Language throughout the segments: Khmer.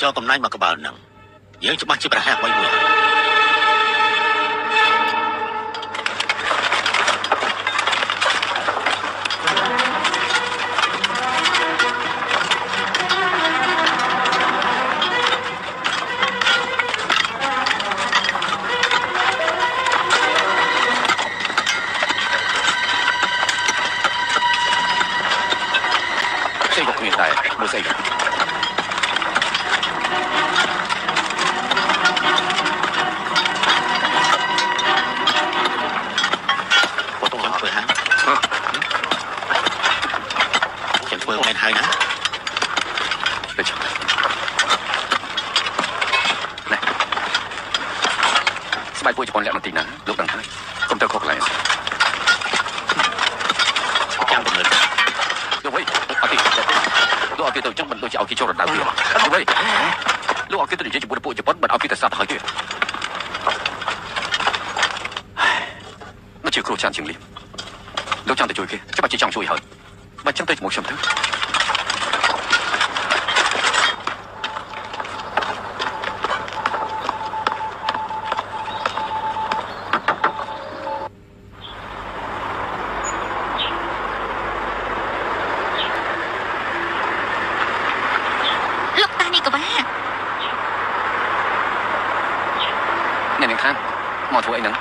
ចងកំណាញ់មកក្បាលនឹងយើងច្បាស់ជាប្រហែល3មួយមួយស្អីបងต้องធ្វើហើយខ្ញុំធ្វើមិនហើយណាទៅចុះណែស្បែកពួយជប៉ុនលាក់បន្តិចណាលោកដឹងហើយកុំទៅខុសកន្លែងចាំទៅមើលយកវិញអត់ទេលោកអត់គេទៅចឹងមិនដូចជាឲ្យគេចូលរដូវទៀតអត់វិញលោកអត់គេទៅនិយាយជាមួយពួកជប៉ុនមិនឲ្យគេទៅសាប់ទៅហើយទៀតមកជាគ្រូចាន់ជាងលីលោកចង់ទៅជួយគេច្បាស់ជាចង់ជួយហើយបើចឹងទៅជាមួយខ្ញុំទៅមកធ្វើអីហ្នឹង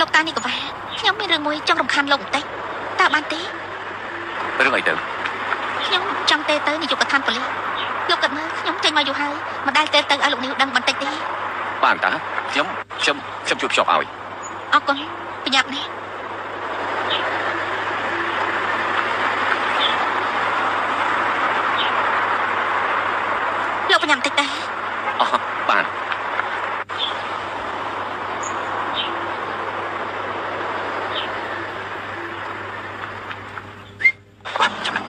លោកតានេះក៏បានខ្ញុំមានរឿងមួយចង់រំខានលោកបន្តិចតើបានទេរឿងអីទៅខ្ញុំចង់ទេទៅនាយកដ្ឋានប៉ូលីសលោកគិតមើលខ្ញុំចេញមកយូរហើយមិនដែលទេទៅឲ្យលោកនាងដឹងបន្តិចទេបានតាខ្ញុំជួយភ្ជាប់ឲ្យអរគុណប្រញាប់នេះលោកប្រញាប់បន្តិចទេអ